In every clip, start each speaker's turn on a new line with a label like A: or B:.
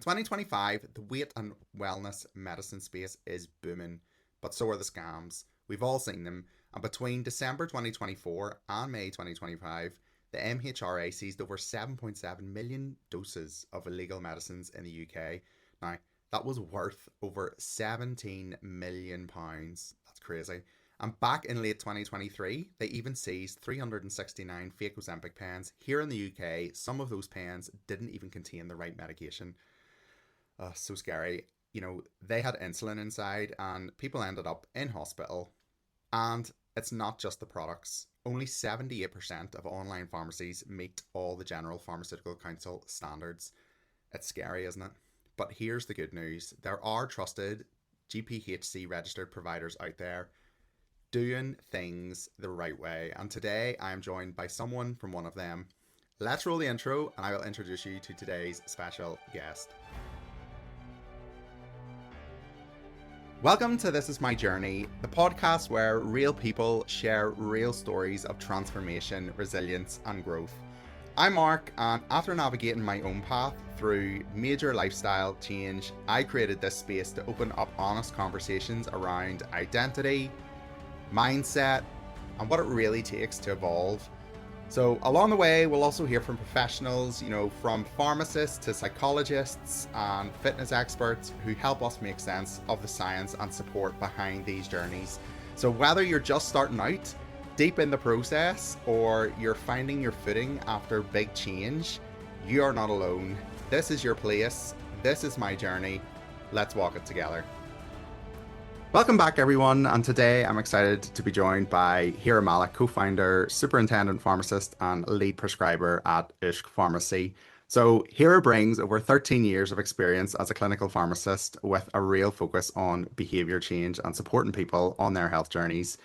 A: In 2025, the weight and wellness medicine space is booming, but so are the scams. We've all seen them, and between December 2024 and May 2025, the MHRA seized over 7.7 million doses of illegal medicines in the UK. Now, that was worth over £17 million. That's crazy. And back in late 2023, they even seized 369 fake Ozempic pens. Here in the UK, some of those pens didn't even contain the right medication. So scary. They had insulin inside, and people ended up in hospital. And it's not just the products. Only 78% of online pharmacies meet all the General Pharmaceutical Council standards. It's scary, isn't it? But here's the good news. There are trusted GPHC registered providers out there doing things the right way. And today I am joined by someone from one of them. Let's roll the intro and I will introduce you to today's special guest. Welcome to This Is My Journey, the podcast where real people share real stories of transformation, resilience and growth. I'm Marc, and after navigating my own path through major lifestyle change, I created this space to open up honest conversations around identity, mindset, and what it really takes to evolve. So along the way, we'll also hear from professionals, from pharmacists to psychologists and fitness experts who help us make sense of the science and support behind these journeys. So whether you're just starting out, deep in the process, or you're finding your footing after big change, you are not alone. This is your place. This is my journey. Let's walk it together. Welcome back, everyone, and today I'm excited to be joined by Hira Malik, co-founder, Superintendent, Pharmacist, and lead prescriber at Oushk Pharmacy. So Hira brings over 13 years of experience as a clinical pharmacist with a real focus on behaviour change and supporting people on their health journeys.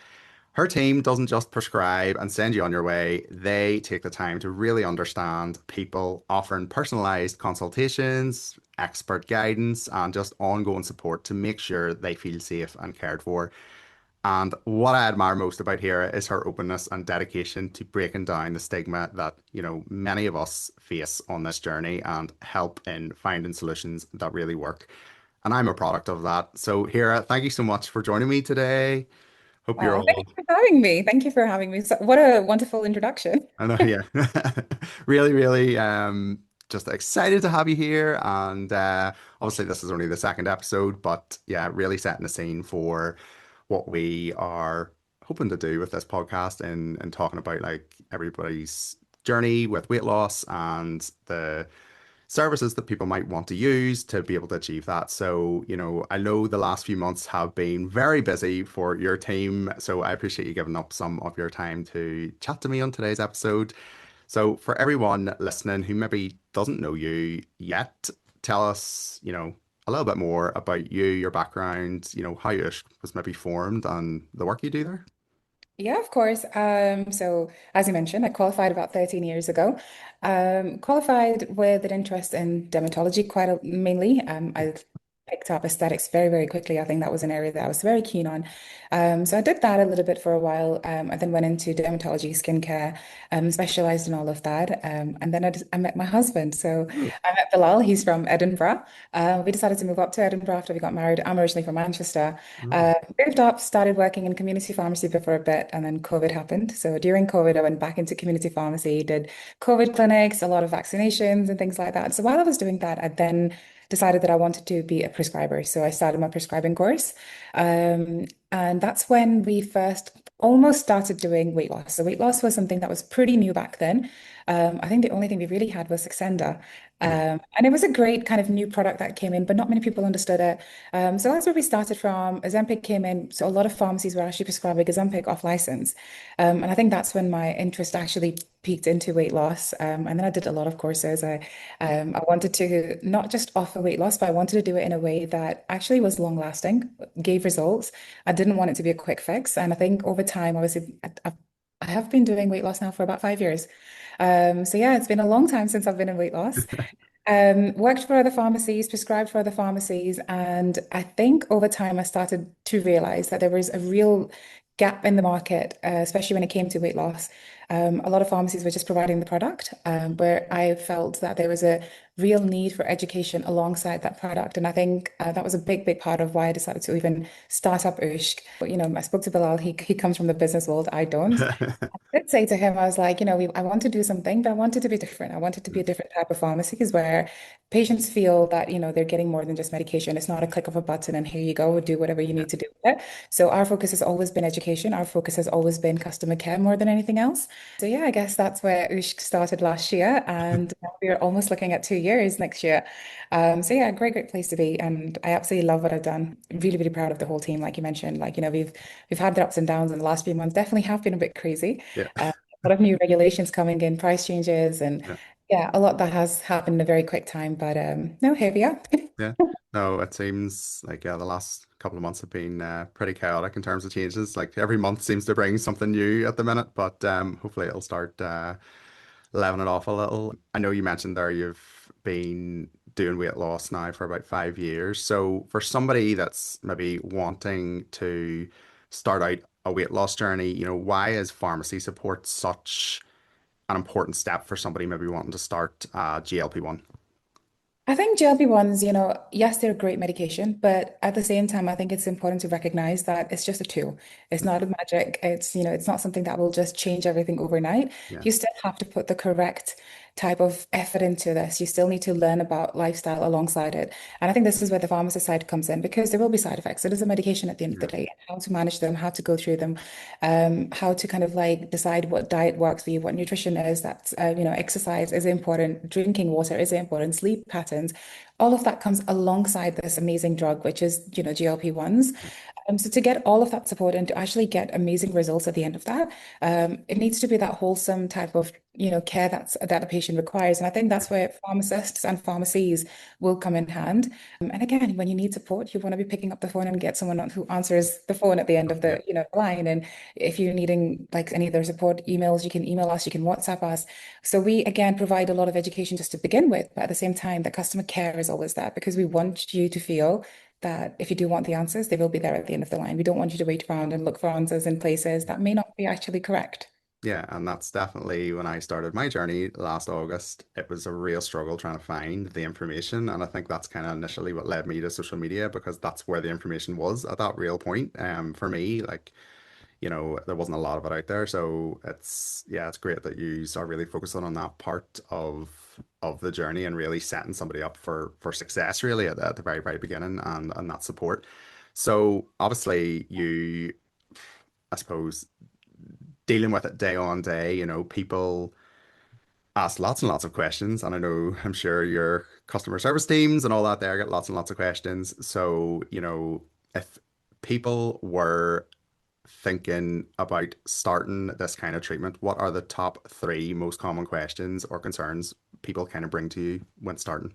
A: Her team doesn't just prescribe and send you on your way. They take the time to really understand people, offering personalized consultations, expert guidance, and just ongoing support to make sure they feel safe and cared for. And what I admire most about Hira is her openness and dedication to breaking down the stigma that, many of us face on this journey and help in finding solutions that really work. And I'm a product of that. So Hira, thank you so much for joining me today. Hope you're
B: Oh, thank you
A: all.
B: for having me. Thank you for having me. So, what a wonderful introduction.
A: I know, yeah. Really, really just excited to have you here. And obviously this is only the second episode, but yeah, really setting the scene for what we are hoping to do with this podcast and talking about like everybody's journey with weight loss and the services that people might want to use to be able to achieve that. So, I know the last few months have been very busy for your team. So I appreciate you giving up some of your time to chat to me on today's episode. So for everyone listening who maybe doesn't know you yet, tell us, a little bit more about you, your background, how you was maybe formed and the work you do there.
B: Yeah, of course. So as you mentioned, I qualified about 13 years ago. Qualified with an interest in dermatology mainly. I picked up aesthetics very, very quickly. I think that was an area that I was very keen on. So I did that a little bit for a while. I then went into dermatology, skincare, specialized in all of that. And then I met my husband. So
A: Oh,
B: I met Bilal. He's from Edinburgh. We decided to move up to Edinburgh after we got married. I'm originally from Manchester.
A: oh,
B: Moved up, started working in community pharmacy for a bit, and then COVID happened. So during COVID, I went back into community pharmacy, did COVID clinics, a lot of vaccinations and things like that. So while I was doing that, I then decided that I wanted to be a prescriber. So I started my prescribing course. And that's when we first almost started doing weight loss. So weight loss was something that was pretty new back then. I think the only thing we really had was Saxenda.
A: yeah.
B: And it was a great kind of new product that came in, but not many people understood it. So that's where we started from. Ozempic came in. So a lot of pharmacies were actually prescribing Ozempic off license. And I think that's when my interest actually peaked into weight loss. And then I did a lot of courses. I wanted to not just offer weight loss, but I wanted to do it in a way that actually was long lasting, gave results. I didn't want it to be a quick fix. And I think over time, obviously, I have been doing weight loss now for about 5 years. So yeah, it's been a long time since I've been in weight loss. Worked for other pharmacies, prescribed for other pharmacies, and I think over time I started to realize that there was a real gap in the market, especially when it came to weight loss. A lot of pharmacies were just providing the product, where I felt that there was a real need for education alongside that product. And I think that was a big part of why I decided to even start up Oushk. But, I spoke to Bilal, he comes from the business world, I don't. I did say to him, I was like, I want to do something, but I want it to be different. I want it to be a different type of pharmacies where patients feel that, they're getting more than just medication. It's not a click of a button and here you go, do whatever you
A: Yeah,
B: need to do with it. So our focus has always been education. Our focus has always been customer care more than anything else. So yeah, I guess that's where Oushk started last year, and now we're almost looking at 2 years next year. So yeah, great place to be, and I absolutely love what I've done. Really proud of the whole team, like you mentioned. Like we've had their ups and downs in the last few months. Definitely have been a bit crazy.
A: yeah,
B: A lot of new regulations coming in, price changes, and
A: yeah.
B: yeah, a lot that has happened in a very quick time. But no, here we are.
A: Yeah. No, it seems like the last couple of months have been pretty chaotic in terms of changes. Like every month seems to bring something new at the minute, but hopefully it'll start leveling it off a little. I know you mentioned there you've been doing weight loss now for about 5 years. So for somebody that's maybe wanting to start out a weight loss journey, why is pharmacy support such an important step for somebody maybe wanting to start GLP-1?
B: I think GLP-1s, yes, they're a great medication, but at the same time, I think it's important to recognize that it's just a tool. It's not a magic. It's not something that will just change everything overnight.
A: Yeah,
B: You still have to put the correct type of effort into this. You still need to learn about lifestyle alongside it. And I think this is where the pharmacist side comes in because there will be side effects. It is a medication at the end of the
A: yeah,
B: day, how to manage them, how to go through them, how to kind of like decide what diet works for you, what nutrition is, exercise is important, drinking water is important, sleep patterns, all of that comes alongside this amazing drug, which is, GLP-1s. So to get all of that support and to actually get amazing results at the end of that, it needs to be that wholesome type of, care that a patient requires. And I think that's where pharmacists and pharmacies will come in hand. And again, when you need support, you want to be picking up the phone and get someone who answers the phone at the end of
A: yeah,
B: the, line. And if you're needing like any other support emails, you can email us, you can WhatsApp us. So we again provide a lot of education just to begin with, but at the same time, the customer care is always there because we want you to feel that if you do want the answers, they will be there at the end of the line. We don't want you to wait around and look for answers in places that may not be actually correct.
A: yeah. And that's definitely when I started my journey last August. It was a real struggle trying to find the information, and I think that's kind of initially what led me to social media because that's where the information was at that real point. For me, like there wasn't a lot of it out there. So it's great that you are really focusing on that part of the journey and really setting somebody up for success really at the very beginning and that support. So obviously I suppose dealing with it day on day, people ask lots and lots of questions. And I'm sure your customer service teams and all that there get lots and lots of questions. So, if people were thinking about starting this kind of treatment, what are the top three most common questions or concerns people kind of bring to you when starting?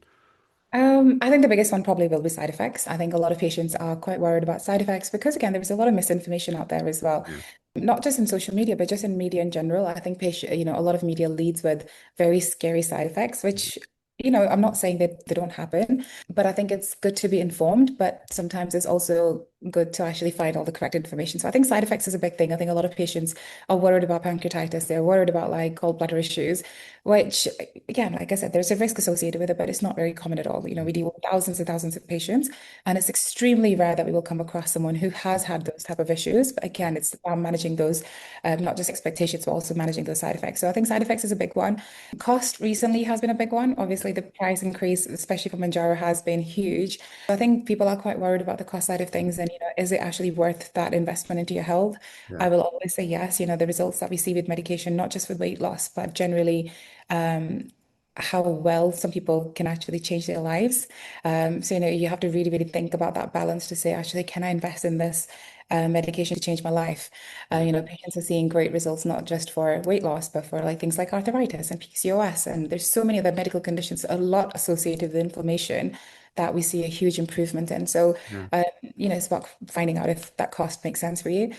B: I think the biggest one probably will be side effects. I think a lot of patients are quite worried about side effects because, again, there's a lot of misinformation out there as well.
A: Yeah,
B: Not just in social media, but just in media in general. I think a lot of media leads with very scary side effects, which, I'm not saying that they don't happen, but I think it's good to be informed, but sometimes it's also good to actually find all the correct information. So I think side effects is a big thing. I think a lot of patients are worried about pancreatitis. They're worried about like gallbladder issues, which again, like I said, there's a risk associated with it, but it's not very common at all. We deal with thousands and thousands of patients, and it's extremely rare that we will come across someone who has had those type of issues. But again, it's about managing those, not just expectations, but also managing those side effects. So I think side effects is a big one. Cost recently has been a big one. Obviously, the price increase, especially for Manjaro, has been huge. I think people are quite worried about the cost side of things, and is it actually worth that investment into your health?
A: yeah,
B: I will always say yes. The results that we see with medication, not just with weight loss, but generally um, how well some people can actually change their lives. So, you have to really think about that balance to say, actually, can I invest in this medication to change my life?
A: yeah,
B: Patients are seeing great results, not just for weight loss, but for like things like arthritis and PCOS. And there's so many other medical conditions, a lot associated with inflammation that we see a huge improvement in. So,
A: yeah,
B: it's about finding out if that cost makes sense for you.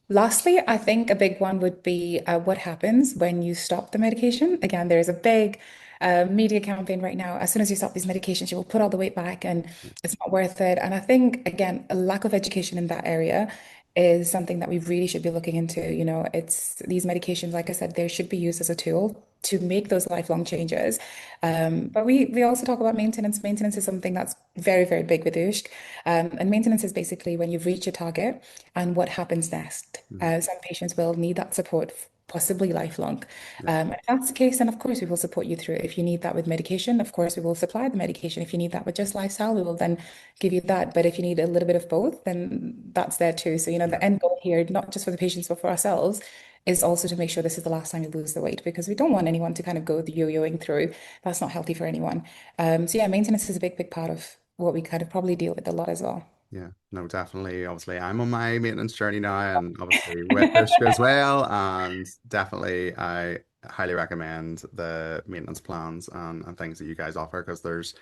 B: Lastly, I think a big one would be what happens when you stop the medication. Again, there is a big media campaign right now. As soon as you stop these medications, you will put all the weight back and it's not worth it. And I think, again, a lack of education in that area is something that we really should be looking into. You know, it's these medications, like I said, they should be used as a tool to make those lifelong changes. But we also talk about maintenance. Maintenance is something that's very, very big with Oushk. And maintenance is basically when you've reached your target and what happens next.
A: Mm.
B: Some patients will need that support possibly lifelong.
A: Yeah.
B: If that's the case, then of course we will support you through it. If you need that with medication, of course we will supply the medication. If you need that with just lifestyle, we will then give you that. But if you need a little bit of both, then that's there too. So, you know,
A: Yeah.
B: the end goal here, not just for the patients, but for ourselves, is also to make sure this is the last time you lose the weight because we don't want anyone to kind of go the yo-yoing through. That's not healthy for anyone. So yeah, maintenance is a big, big part of what we kind of probably deal with a lot as well.
A: Yeah, no, definitely. Obviously, I'm on my maintenance journey now, and obviously with Oushk as well. And definitely, I highly recommend the maintenance plans and things that you guys offer because there's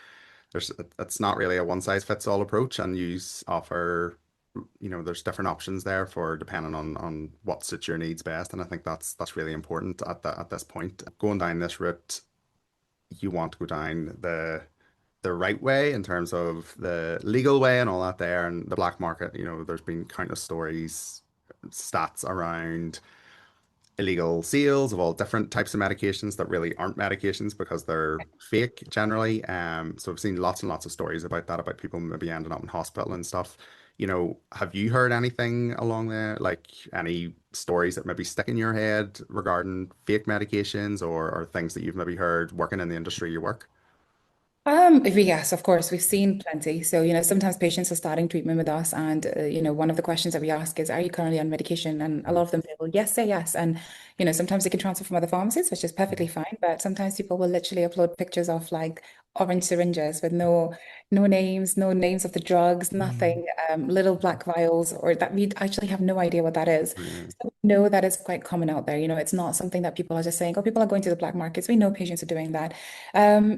A: it's not really a one size fits all approach, and you offer, there's different options there for depending on what suits your needs best. And I think that's really important at this point. Going down this route, you want to go down the right way in terms of the legal way and all that there and the black market. There's been countless stories, stats around illegal sales of all different types of medications that really aren't medications because they're fake generally. So I've seen lots and lots of stories about that, about people maybe ending up in hospital and stuff. Have you heard anything along there, like any stories that maybe stick in your head regarding fake medications or things that you've maybe heard working in the industry you work?
B: Yes, of course, we've seen plenty. So, you know, sometimes patients are starting treatment with us, and you know, one of the questions that we ask is, "Are you currently on medication?" And a lot of them say, "Well, yes, say yes." And you know, sometimes they can transfer from other pharmacies, which is perfectly fine. But sometimes people will literally upload pictures of like orange syringes with no names, no names of the drugs,
A: Mm.
B: nothing, little black vials, or that we actually have no idea what that is.
A: Yeah,
B: So we know that is quite common out there. You know, it's not something that people are just saying, "Oh, people are going to the black markets." We know patients are doing that.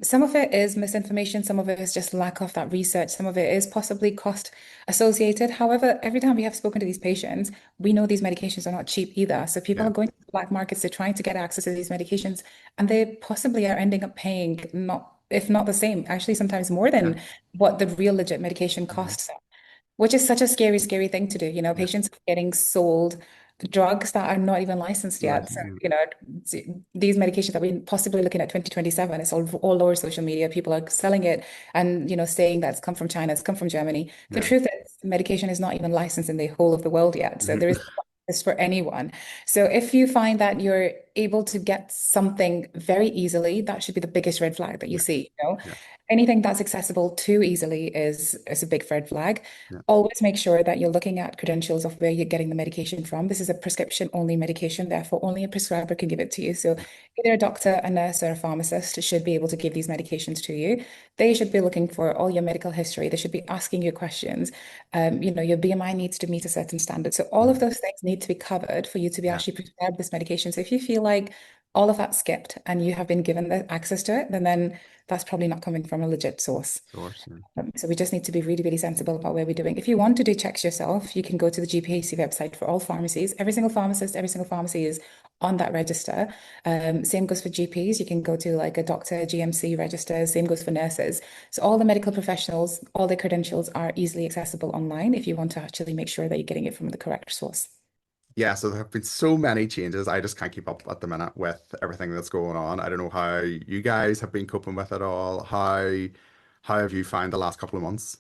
B: Some of it is misinformation, some of it is just lack of that research, some of it is possibly cost associated. However, every time we have spoken to these patients, we know these medications are not cheap either. So people
A: yeah,
B: are going to the black markets, they're trying to get access to these medications, and they possibly are ending up paying not, if not the same, actually sometimes more
A: yeah.
B: than what the real legit medication
A: Mhm.
B: costs, which is such a scary, scary thing to do. You know,
A: Yeah,
B: patients are getting sold drugs that are not even licensed
A: right.
B: yet. So, you know, these medications that we're possibly looking at 2027, it's all over social media. People are selling it and, you know, saying that it's come from China, it's come from Germany. The
A: Yeah.
B: truth is, medication is not even licensed in the whole of the world yet. So there
A: Mhm.
B: is this for anyone. So if you find that you're able to get something very easily, that should be the biggest red flag that you
A: Yeah,
B: see, you know?
A: yeah,
B: Anything that's accessible too easily is a big red flag.
A: yeah.
B: Always make sure that you're looking at credentials of where you're getting the medication from. This is a prescription only medication, therefore only a prescriber can give it to you. So either a doctor, a nurse, or a pharmacist should be able to give these medications to you. They should be looking for all your medical history. They should be asking you questions. You know, your BMI needs to meet a certain standard. So all of
A: Mhm.
B: those things need to be covered for you to be
A: Yeah,
B: actually prescribed this medication. So if you feel like all of that skipped and you have been given the access to it, then that's probably not coming from a legit source.
A: source. Yeah.
B: So we just need to be really, really sensible about where we're doing. If you want to do checks yourself, you can go to the GPAC website for all pharmacies. Every single pharmacist, every single pharmacy is on that register. Same goes for GPs. You can go to like a doctor, GMC register. Same goes for nurses. So all the medical professionals, all their credentials are easily accessible online if you want to actually make sure that you're getting it from the correct source.
A: Yeah, so there have been so many changes. I just can't keep up at the minute with everything that's going on. I don't know how you guys have been coping with it all. How have you found the last couple of months?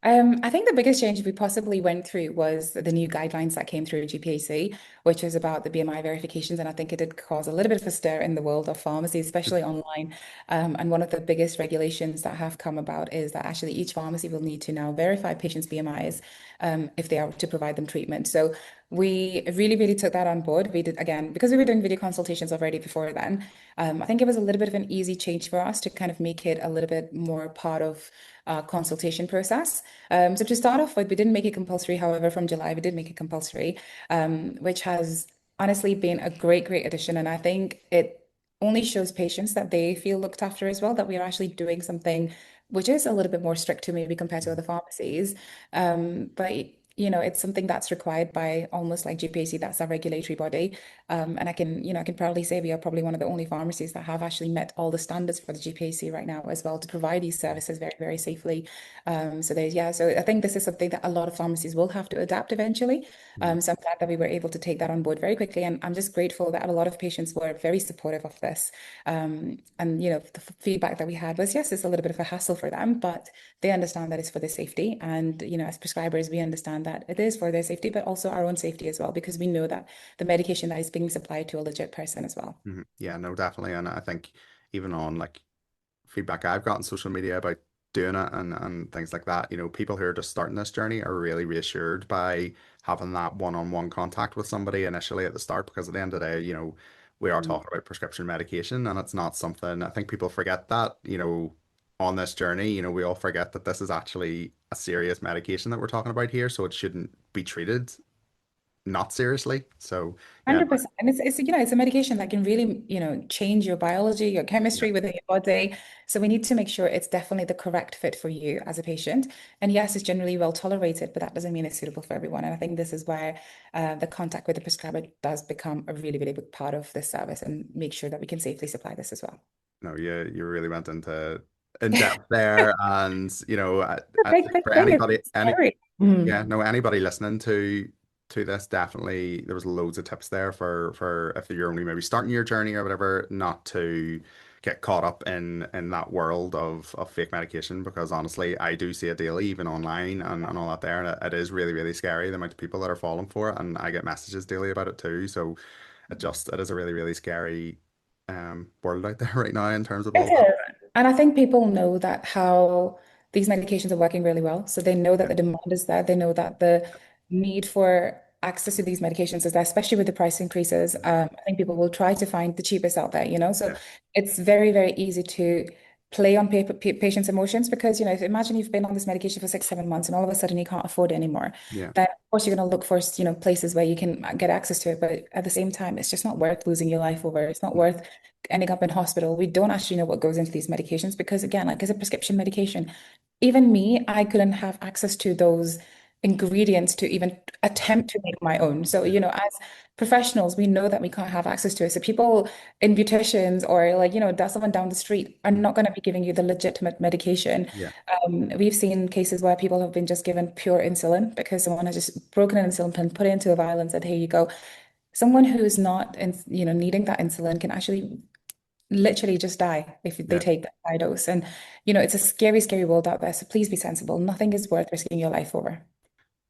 B: I think the biggest change we possibly went through was the new guidelines that came through GPAC, which is about the BMI verifications. And I think it did cause a little bit of a stir in the world of pharmacy, especially online. And one of the biggest regulations that have come about is that actually each pharmacy will need to now verify patients' BMIs if they are to provide them treatment. So we really, really took that on board. We did, again, because we were doing video consultations already before then. I think it was a little bit of an easy change for us to kind of make it a little bit more part of consultation process. So to start off with, we didn't make it compulsory. However, from July, we did make it compulsory, which has honestly been a great, great addition. And I think it only shows patients that they feel looked after as well, that we are actually doing something which is a little bit more strict to maybe compared to other pharmacies. But it's something that's required by almost like GPAC, that's our regulatory body. And I can proudly say we are probably one of the only pharmacies that have actually met all the standards for the GPAC right now as well to provide these services very, very safely. So I think this is something that a lot of pharmacies will have to adapt eventually.
A: Mhm.
B: So I'm glad that we were able to take that on board very quickly. And I'm just grateful that a lot of patients were very supportive of this. The feedback that we had was, yes, it's a little bit of a hassle for them, but they understand that it's for their safety. And, as prescribers, we understand that it is for their safety, but also our own safety as well, because we know that the medication that is being supplied to a legit person as well.
A: Yeah, no, definitely. And I think even on like feedback I've got on social media about doing it and things like that, people who are just starting this journey are really reassured by having that one-on-one contact with somebody initially at the start, because at the end of the day, we are
B: Mm.
A: talking about prescription medication, and it's not something, I think people forget that, on this journey, we all forget that this is actually a serious medication that we're talking about here, so it shouldn't be treated not seriously. So yeah,
B: 100%. And it's a medication that can really, change your biology, your
A: yeah,
B: chemistry within your body. So we need to make sure it's definitely the correct fit for you as a patient. And yes, it's generally well tolerated, but that doesn't mean it's suitable for everyone. And I think this is where the contact with the prescriber does become a really, really big part of this service and make sure that we can safely supply this as well.
A: no, you really went into in depth there, and
B: A
A: I
B: big,
A: think
B: big
A: for
B: thing.
A: anybody,
B: It's scary. Mm.
A: yeah, no, anybody listening to this, definitely there was loads of tips there for if you're only maybe starting your journey or whatever, not to get caught up in that world of fake medication, because honestly, I do see it daily, even online and all that there, and it is really, really scary the amount of people that are falling for it, and I get messages daily about it too. So it is a really, really scary world out there right now in terms of
B: It
A: all that.
B: is. And I think people know that how these medications are working really well. So they know that
A: Yeah,
B: the demand is there. They know that the need for access to these medications is there, especially with the price increases. I think people will try to find the cheapest out there. So
A: yeah,
B: it's very, very easy to play on patients' emotions because, if imagine you've been on this medication for 6, 7 months and all of a sudden you can't afford it anymore.
A: yeah,
B: Then of course you're going to look for, places where you can get access to it. But at the same time, it's just not worth losing your life over. It's not worth ending up in hospital. We don't actually know what goes into these medications because, again, like as a prescription medication, even me, I couldn't have access to those ingredients to even attempt to make my own. So,
A: yeah,
B: as professionals, we know that we can't have access to it. So people in beauticians or like, someone down the street are
A: mhm,
B: not going to be giving you the legitimate medication.
A: yeah,
B: We've seen cases where people have been just given pure insulin because someone has just broken an insulin pen, put it into a vial and said, here you go. Someone who is not, needing that insulin can actually literally just die if they
A: yeah.
B: take that high dose. And, it's a scary, scary world out there. So please be sensible. Nothing is worth risking your life over.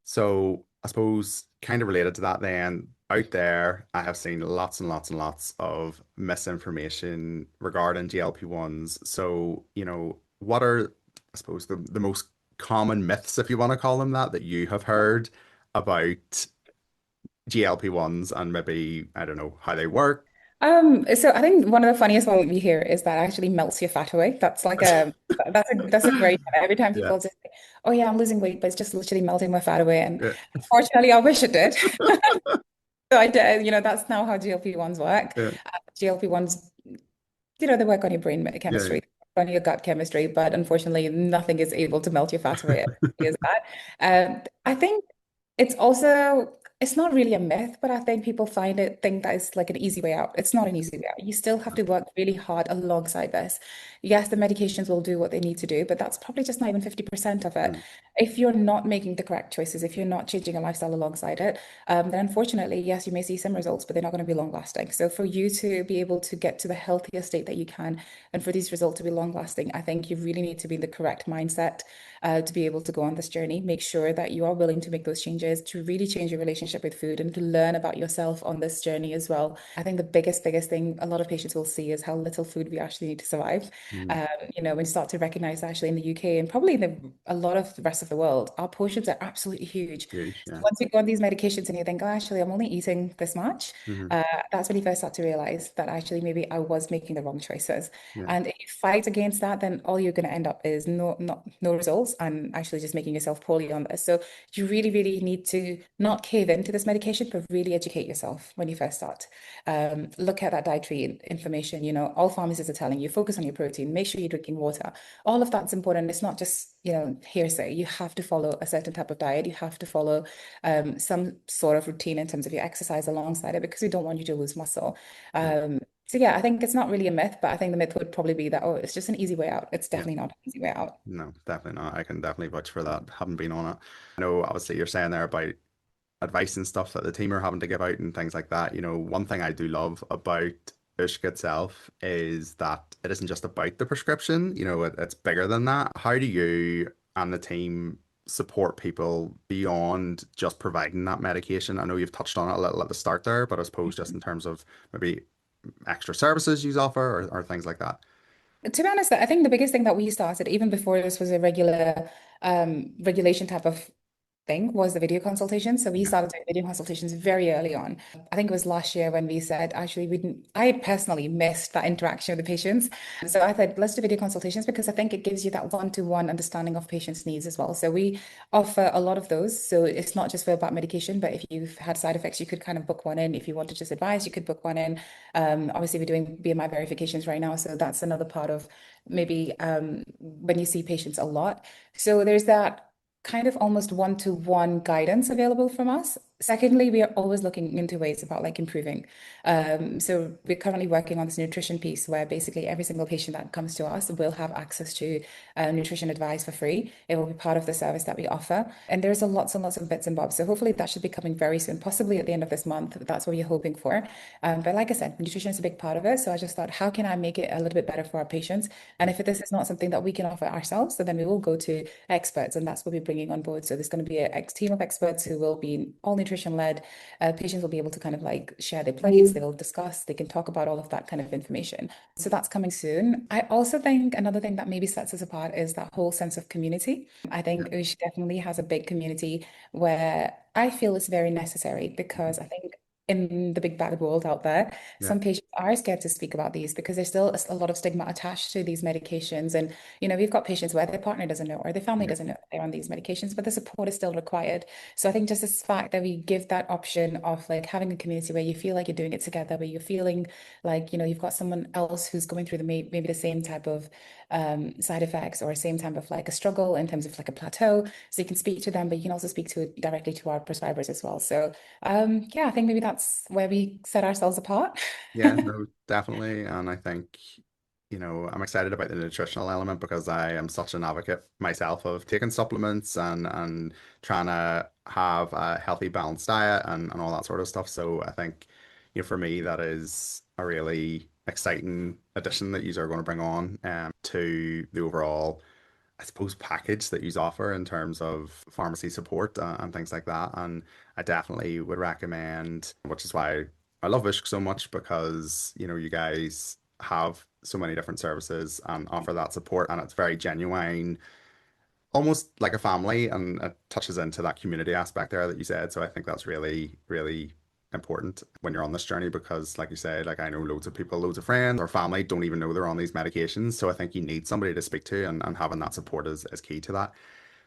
A: So I suppose kind of related to that then, out there, I have seen lots and lots and lots of misinformation regarding GLP-1s. So, what are, I suppose, the most common myths, if you want to call them that you have heard about GLP-1s and maybe, I don't know, how they work?
B: So I think one of the funniest ones we hear is that actually melts your fat away. That's a great one. Every time
A: Yeah,
B: people just say, oh yeah, I'm losing weight, but it's just literally melting my fat away. And
A: yeah,
B: unfortunately, I wish it did. So I did, that's now how GLP-1s work.
A: yeah,
B: GLP-1s, they work on your brain
A: yeah,
B: chemistry, on your gut chemistry, but unfortunately, nothing is able to melt your fat away. Is that? I think it's also, it's not really a myth, but I think people think that it's like an easy way out. It's not an easy way out. You still have to work really hard alongside this. Yes, the medications will do what they need to do, but that's probably just not even 50% of it.
A: mm,
B: If you're not making the correct choices, if you're not changing your lifestyle alongside it, then unfortunately, yes, you may see some results, but they're not going to be long lasting. So for you to be able to get to the healthiest state that you can, and for these results to be long lasting, I think you really need to be in the correct mindset to be able to go on this journey. Make sure that you are willing to make those changes to really change your relationship with food and to learn about yourself on this journey as well. I think the biggest thing a lot of patients will see is how little food we actually need to survive.
A: mm,
B: When you start to recognize actually in the UK and probably in a lot of the rest of the world, our portions are absolutely huge.
A: huge,
B: So
A: yeah,
B: once you go on these medications and you think, oh, actually, I'm only eating this much,
A: hmm,
B: that's when you first start to realize that actually maybe I was making the wrong choices.
A: yeah,
B: And if you fight against that, then all you're going to end up is no results and actually just making yourself poorly on this. So you really, really need to not cave into this medication, but really educate yourself when you first start. Look at that dietary information. All pharmacists are telling you, focus on your protein, make sure you're drinking water. All of that's important. It's not just, hearsay. You have to follow a certain type of diet. You have to follow some sort of routine in terms of your exercise alongside it because we don't want you to lose muscle.
A: Yeah.
B: So yeah, I think it's not really a myth, but I think the myth would probably be that, oh, it's just an easy way out. It's
A: Yeah.
B: definitely not an easy way out.
A: No, definitely not. I can definitely vouch for that. Haven't been on it. I know obviously you're saying there about advice and stuff that the team are having to give out and things like that. One thing I do love about Oushk itself is that it isn't just about the prescription, it's bigger than that. How do you and the team support people beyond just providing that medication? I know you've touched on it a little at the start there, but I suppose just in terms of maybe extra services you offer or things like that.
B: To be honest, I think the biggest thing that we started, even before this was a regular regulation type of thing, was the video consultation. So we
A: Yeah.
B: started doing video consultations very early on. I think it was last year when we said, actually, we didn't, I personally missed that interaction with the patients. So I thought, let's do video consultations because I think it gives you that one-to-one understanding of patients' needs as well. So we offer a lot of those. So it's not just for about medication, but if you've had side effects, you could kind of book one in. If you wanted just advice, you could book one in. Obviously, we're doing BMI verifications right now. So that's another part of maybe when you see patients a lot. So there's that kind of almost one-to-one guidance available from us. Secondly, we are always looking into ways about like improving. So we're currently working on this nutrition piece where basically every single patient that comes to us will have access to nutrition advice for free. It will be part of the service that we offer. And there's a lots and lots of bits and bobs. So hopefully that should be coming very soon, possibly at the end of this month. That's what we're hoping for. But like I said, nutrition is a big part of it. So I just thought, how can I make it a little bit better for our patients? And if this is not something that we can offer ourselves, so then we will go to experts, and that's what we're bringing on board. So there's going to be a team of experts who will be all nutrition led. Patients will be able to kind of like share their plates, they will discuss, they can talk about all of that kind of information. So that's coming soon. I also think another thing that maybe sets us apart is that whole sense of community. I
A: Yeah.
B: think Ush definitely has a big community where I feel it's very necessary
A: Mhm.
B: because I think in the big bad world out there,
A: Yeah.
B: some patients are scared to speak about these because there's still a lot of stigma attached to these medications. And, we've got patients where their partner doesn't know or their family
A: Yeah.
B: doesn't know they're on these medications, but the support is still required. So I think just this fact that we give that option of like having a community where you feel like you're doing it together, where you're feeling like, you've got someone else who's going through maybe the same type of side effects or same type of like a struggle in terms of like a plateau. So you can speak to them, but you can also speak to directly to our prescribers as well. So yeah, I think maybe that's where we set ourselves apart.
A: Yeah, no, definitely. And I think, I'm excited about the nutritional element because I am such an advocate myself of taking supplements and trying to have a healthy, balanced diet and all that sort of stuff. So I think, for me, that is a really exciting addition that you are going to bring on to the overall, I suppose, package that you offer in terms of pharmacy support and things like that. And I definitely would recommend, which is why I love Oushk so much because, you guys have so many different services and offer that support, and it's very genuine, almost like a family, and it touches into that community aspect there that you said. So I think that's really, really important when you're on this journey because, like you said, like I know loads of people, loads of friends or family don't even know they're on these medications. So I think you need somebody to speak to, and having that support is key to that.
B: No,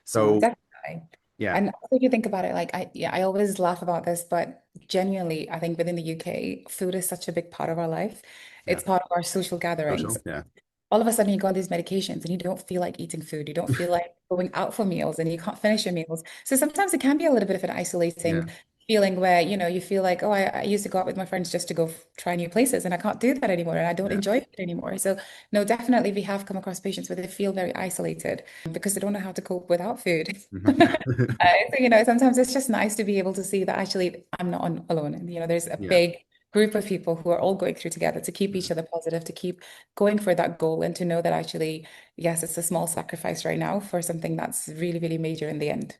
A: So
B: definitely.
A: yeah,
B: And also if you think about it, like I always laugh about this, but genuinely, I think within the UK, food is such a big part of our life.
A: yeah,
B: It's part of our social gatherings.
A: social, yeah,
B: All of a sudden you go on these medications and you don't feel like eating food. You don't feel like going out for meals and you can't finish your meals. So sometimes it can be a little bit of an
A: yeah,
B: isolating feeling where, you feel like, oh, I used to go out with my friends just to go try new places and I can't do that anymore and I don't
A: yeah.
B: enjoy it anymore. So no, definitely we have come across patients where they feel very isolated because they don't know how to cope without food. So, sometimes it's just nice to be able to see that actually I'm not alone. And, there's a
A: Yeah.
B: big group of people who are all going through together to keep each other positive, to keep going for that goal, and to know that actually, yes, it's a small sacrifice right now for something that's really, really major in the end.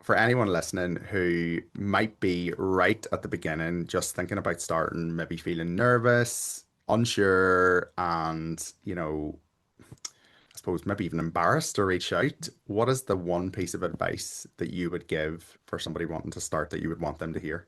A: For anyone listening who might be right at the beginning, just thinking about starting, maybe feeling nervous, unsure, and, I suppose maybe even embarrassed to reach out, what is the one piece of advice that you would give for somebody wanting to start that you would want them to hear?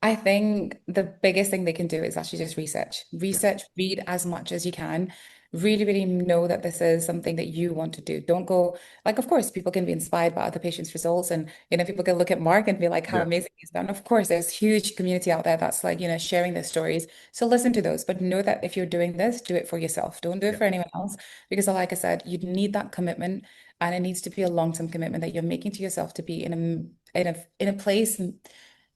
B: I think the biggest thing they can do is actually just research.
A: Yeah.
B: Research, read as much as you can. Really, really know that this is something that you want to do. Don't go, like, of course, people can be inspired by other patients' results. And, people can look at Mark and be like, how
A: Yeah.
B: amazing he's done. Of course, there's huge community out there that's like, sharing their stories. So listen to those, but know that if you're doing this, do it for yourself. Don't do it
A: Yeah.
B: for anyone else. Because like I said, you need that commitment. and it needs to be a long-term commitment that you're making to yourself to be in a place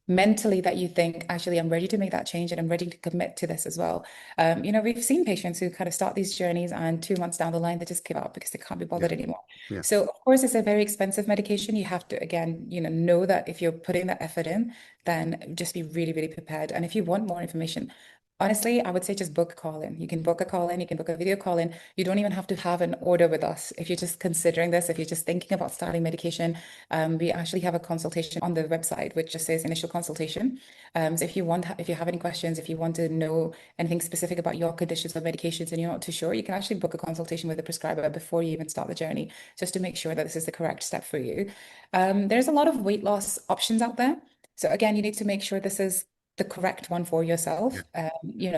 B: mentally that you think, actually, I'm ready to make that change and I'm ready to commit to this as well. We've seen patients who kind of start these journeys and 2 months down the line, they just give up because they can't be
A: Yeah.
B: bothered anymore.
A: Yeah.
B: So, of course, it's a very expensive medication. You have to, again, know that if you're putting that effort in, then just be really, really prepared. And if you want more information, honestly, I would say just book a call in. You can book a call in, you can book a video call in. You don't even have to have an order with us. If you're just considering this, if you're just thinking about starting medication, we actually have a consultation on the website, which just says initial consultation. So if you have any questions, if you want to know anything specific about your conditions or medications and you're not too sure, you can actually book a consultation with a prescriber before you even start the journey, just to make sure that this is the correct step for you. There's a lot of weight loss options out there. So again, you need to make sure this is the correct one for
A: Yeah.
B: yourself.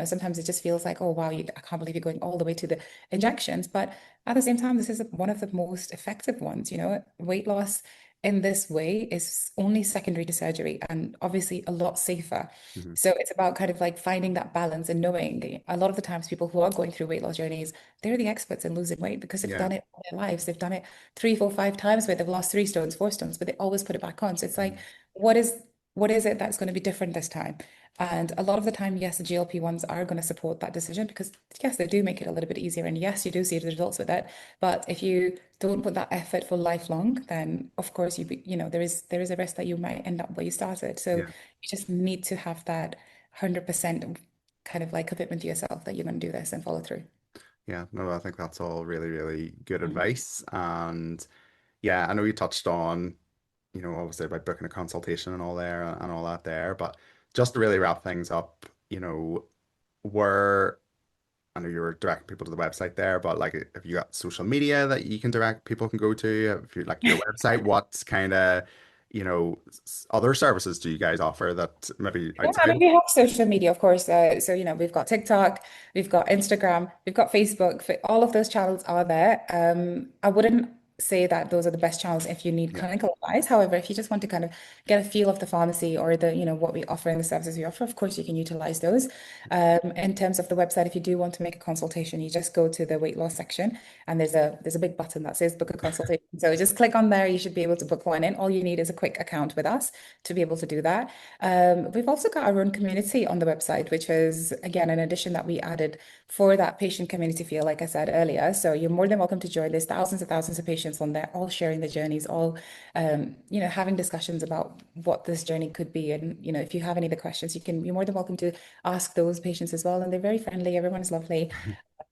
B: Sometimes it just feels like, oh wow, I can't believe you're going all the way to the injections. But at the same time, this is one of the most effective ones. Weight loss in this way is only secondary to surgery and obviously a lot safer.
A: Hmm.
B: So it's about kind of like finding that balance and knowing a lot of the times people who are going through weight loss journeys, they're the experts in losing weight because they've
A: Yeah.
B: done it all their lives. They've done it 3, 4, 5 times where they've lost 3 stones, 4 stones, but they always put it back on. So it's like,
A: Hmm.
B: what is it that's going to be different this time? And a lot of the time, yes, the GLP-1s are going to support that decision because yes, they do make it a little bit easier. And yes, you do see the results with it. But if you don't put that effort for lifelong, then of course there is a risk that you might end up where you started. So
A: Yeah.
B: you just need to have that 100% kind of like commitment to yourself that you're going to do this and follow through.
A: Yeah. No, I think that's all really, really good
B: Mhm.
A: advice. And yeah, I know you touched on, obviously about booking a consultation and all there and all that there, but just to really wrap things up, where I know you were directing people to the website there, but like, have you got social media that you can direct people can go to? If you like your website, what kind of, other services do you guys offer that maybe
B: Yeah, I
A: outside?
B: mean, we have social media, of course. So, we've got TikTok, we've got Instagram, we've got Facebook. All of those channels are there. I wouldn't say that those are the best channels if you need
A: Yeah.
B: clinical advice. However, if you just want to kind of get a feel of the pharmacy or what we offer and the services we offer, of course, you can utilize those. In terms of the website, if you do want to make a consultation, you just go to the weight loss section and there's a big button that says book a consultation. So just click on there. You should be able to book one in. All you need is a quick account with us to be able to do that. We've also got our own community on the website, which is, again, an addition that we added for that patient community feel, like I said earlier. So you're more than welcome to join. There's thousands of patients on there, all sharing their journeys, all, having discussions about what this journey could be. And, if you have any other questions, you're more than welcome to ask those patients as well. And they're very friendly. Everyone is lovely.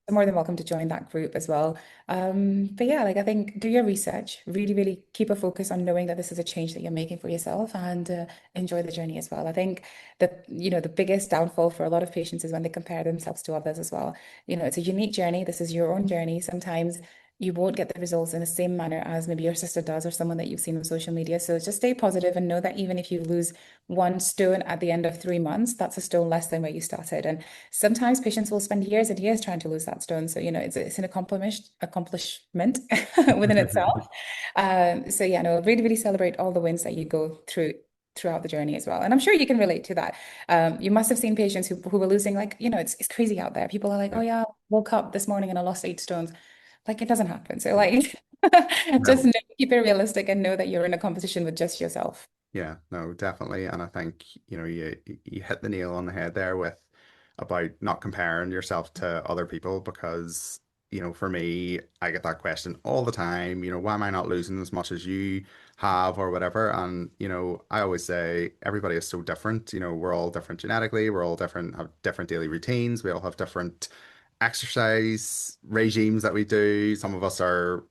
B: You're more than welcome to join that group as well. But yeah, like I think do your research, really, really keep a focus on knowing that this is a change that you're making for yourself and enjoy the journey as well. I think the biggest downfall for a lot of patients is when they compare themselves to others as well. It's a unique journey. This is your own journey. Sometimes you won't get the results in the same manner as maybe your sister does or someone that you've seen on social media. So just stay positive and know that even if you lose 1 stone at the end of 3 months, that's a stone less than where you started. And sometimes patients will spend years and years trying to lose that stone. So, it's an accomplishment within itself. So yeah, no, really, really celebrate all the wins that you go throughout the journey as well. And I'm sure you can relate to that. You must have seen patients who were losing, like, it's crazy out there. People are like,
A: Yeah.
B: oh yeah, woke up this morning and I lost 8 stones. Like it doesn't happen. So
A: Yeah.
B: like just
A: No.
B: keep it realistic and know that you're in a competition with just yourself.
A: Yeah, no, definitely. And I think, you hit the nail on the head there with about not comparing yourself to other people because, for me, I get that question all the time, why am I not losing as much as you have or whatever? And, I always say everybody is so different. We're all different genetically, we're all different, have different daily routines, we all have different exercise regimes that we do. Some of us are,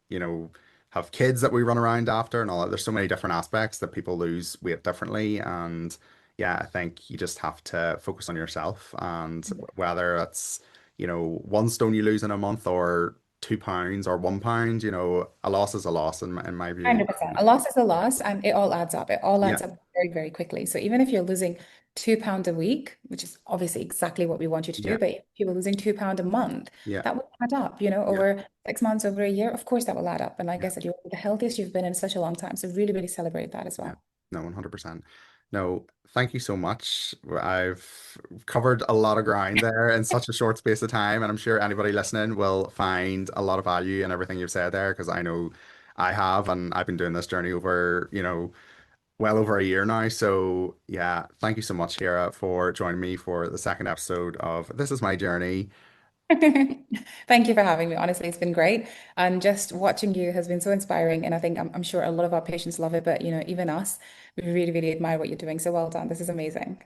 A: have kids that we run around after and all that. There's so many different aspects that people lose weight differently. And yeah, I think you just have to focus on yourself. And whether it's, 1 stone you lose in a month or 2 pounds or 1 pound, a loss is a loss in my view.
B: 100%. A loss is a loss, and it all adds up. It all
A: Yeah,
B: adds up very, very quickly. So even if you're losing £2 a week, which is obviously exactly what we want you to
A: yeah,
B: do, but if you were losing £2 a month,
A: yeah,
B: that would add up,
A: yeah,
B: over 6 months, over a year, of course that will add up. And like I
A: yeah.
B: said, you're the healthiest you've been in such a long time. So really, really celebrate that as
A: Yeah.
B: well.
A: No, 100%. No, thank you so much. I've covered a lot of ground there in such a short space of time, and I'm sure anybody listening will find a lot of value in everything you've said there because I know I have, and I've been doing this journey over, well over a year now. So yeah, thank you so much, Hira, for joining me for the second episode of This Is My Journey.
B: Thank you for having me. Honestly, it's been great. And just watching you has been so inspiring. And I think I'm sure a lot of our patients love it, but even us, we really, really admire what you're doing. So well done. This is amazing.